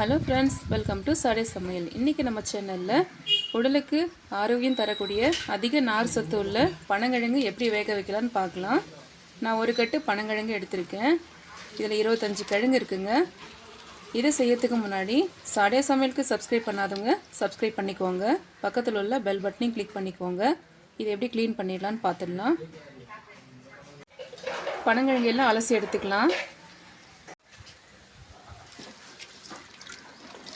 Hello friends, welcome to சாடே சமையல். இன்றைக்கி நம்ம சேனலில் உடலுக்கு ஆரோக்கியம் தரக்கூடிய அதிக நார் சத்து உள்ள பனங்கிழங்கு எப்படி வேக வைக்கலான்னு பார்க்கலாம். நான் ஒரு கட்டு பனங்கிழங்கு எடுத்திருக்கேன். இதில் 25 கிழங்கு இருக்குங்க. இதை செய்யறதுக்கு முன்னாடி சாடே சமையலுக்கு சப்ஸ்கிரைப் பண்ணாதவங்க சப்ஸ்கிரைப் பண்ணிக்கோங்க. பக்கத்தில் உள்ள பெல் பட்டனையும் கிளிக் பண்ணிக்கோங்க. இதை எப்படி க்ளீன் பண்ணிடலான்னு பார்த்துடலாம். பனங்கிழங்கு எல்லாம் அலசி எடுத்துக்கலாம்.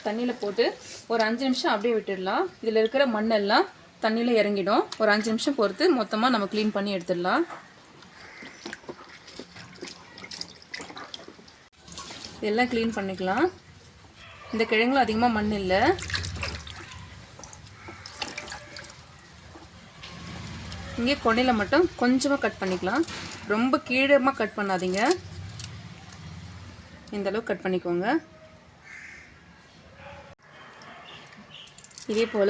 தண்ணியில் போட்டு ஒரு 5 நிமிஷம் அப்படியே விட்டுடலாம். இதில் இருக்கிற மண்ணெல்லாம் தண்ணியில் இறங்கிடும். ஒரு 5 நிமிஷம் பொறுத்து மொத்தமாக நம்ம க்ளீன் பண்ணி எடுத்துடலாம். இதெல்லாம் க்ளீன் பண்ணிக்கலாம். இந்த கிழங்குல அதிகமாக மண் இல்லை. இங்கே கொனையில் மட்டும் கொஞ்சமாக கட் பண்ணிக்கலாம். ரொம்ப கீழமாக கட் பண்ணாதீங்க. இந்தளவுக்கு கட் பண்ணிக்கோங்க. இதே போல்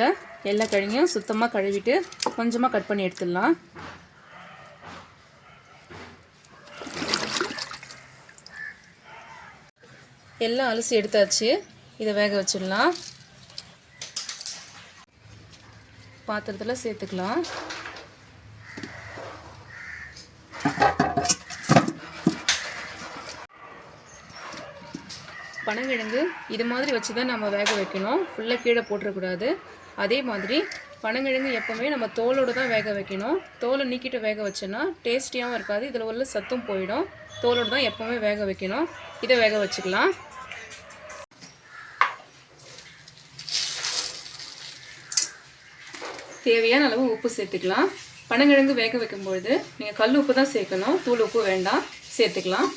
எல்லா கிழங்கையும் சுத்தமாக கழுவிட்டு கொஞ்சமாக கட் பண்ணி எடுத்துடலாம். எல்லாம் அலசி எடுத்தாச்சு. இதை வேக வச்சிடலாம். பாத்திரத்தில் சேர்த்துக்கலாம். பனங்கிழங்கு இது மாதிரி வச்சு தான் நம்ம வேக வைக்கணும். ஃபுல்லாக கீழே போட்டுறக்கூடாது. அதே மாதிரி பனங்கிழங்கு எப்போவுமே நம்ம தோலோடு தான் வேக வைக்கணும். தோலை நீக்கிட்டு வேக வச்சோன்னா டேஸ்டியாகவும் இருக்காது. இதில் உள்ள சத்தும் போயிடும். தோலோடு தான் எப்போவுமே வேக வைக்கணும். இதை வேக வச்சுக்கலாம். தேவையான அளவு உப்பு சேர்த்துக்கலாம். பனங்கிழங்கு வேக வைக்கும்பொழுது நீங்கள் கல் உப்பு தான் சேர்க்கணும். தூள் உப்பு வேண்டாம். சேர்த்துக்கலாம்.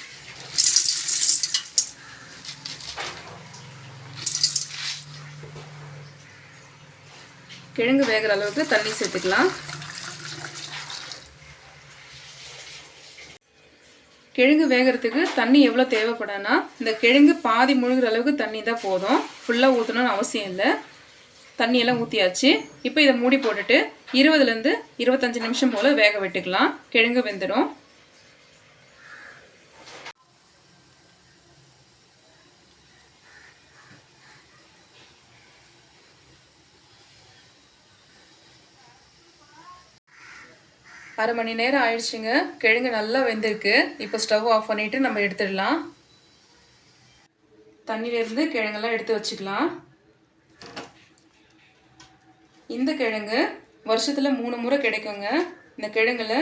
கிழங்கு வேகிற அளவுக்கு தண்ணி சேர்த்துக்கலாம். கிழங்கு வேகிறதுக்கு தண்ணி எவ்வளோ தேவைப்படனா, இந்த கிழங்கு பாதி முழுகிற அளவுக்கு தண்ணி தான் போதும். ஃபுல்லாக ஊற்றணும்னு அவசியம் இல்லை. தண்ணியெல்லாம் ஊற்றியாச்சு. இப்போ இதை மூடி போட்டுட்டு 20லேருந்து 25 நிமிஷம் போல் வேக விட்டுக்கலாம். கிழங்கு வெந்துடும். அரை மணி நேரம் ஆயிடுச்சுங்க. கிழங்கு நல்லா வெந்திருக்கு. இப்போ ஸ்டவ் ஆஃப் பண்ணிவிட்டு நம்ம எடுத்துடலாம். தண்ணியிலேருந்து கிழங்கெல்லாம் எடுத்து வச்சுக்கலாம். இந்த கிழங்கு வருஷத்தில் 3 முறை கிடைக்குங்க. இந்த கிழங்குல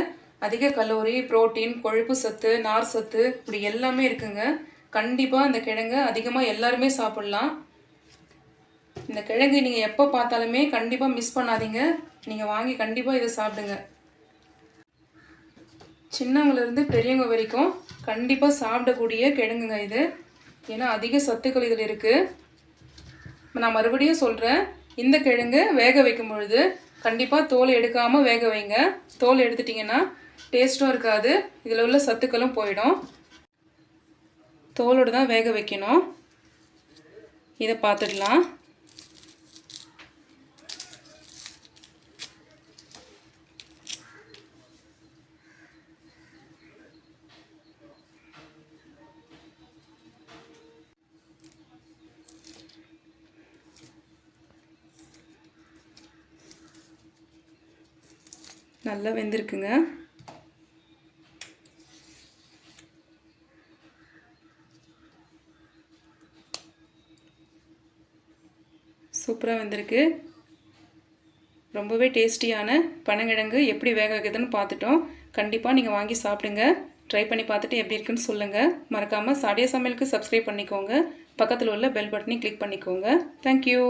அதிக கலோரி, புரோட்டீன், கொழுப்பு சத்து, நார் சத்து இப்படி எல்லாமே இருக்குங்க. கண்டிப்பாக இந்த கிழங்கு அதிகமாக எல்லாருமே சாப்பிட்லாம். இந்த கிழங்கு நீங்கள் எப்போ பார்த்தாலுமே கண்டிப்பாக மிஸ் பண்ணாதீங்க. நீங்கள் வாங்கி கண்டிப்பாக இதை சாப்பிடுங்க. சின்னவங்கலேருந்து பெரியவங்க வரைக்கும் கண்டிப்பாக சாப்பிடக்கூடிய கிழங்குங்க இது. ஏன்னா அதிக சத்துக்கள் இதில் இருக்குது. நான் மறுபடியும் சொல்கிறேன், இந்த கிழங்கு வேக வைக்கும் பொழுது கண்டிப்பாக தோல் எடுக்காமல் வேக வைங்க. தோல் எடுத்துட்டிங்கன்னா டேஸ்ட்டும் இருக்காது. இதில் உள்ள சத்துக்களும் போயிடும். தோலோடு தான் வேக வைக்கணும். இதை பார்த்துடலாம். நல்லா வெந்திருக்குங்க. சூப்பராக வெந்திருக்கு. ரொம்பவே டேஸ்டியான பனங்கிழங்கு எப்படி வேக வைக்கிறதுன்னு பார்த்துட்டோம். கண்டிப்பாக நீங்கள் வாங்கி சாப்பிடுங்க. ட்ரை பண்ணி பார்த்துட்டு எப்படி இருக்குன்னு சொல்லுங்கள். மறக்காமல் சாடே சமையலுக்கு சப்ஸ்கிரைப் பண்ணிக்கோங்க. பக்கத்தில் உள்ள பெல் பட்டனையும் கிளிக் பண்ணிக்கோங்க. தேங்க்யூ.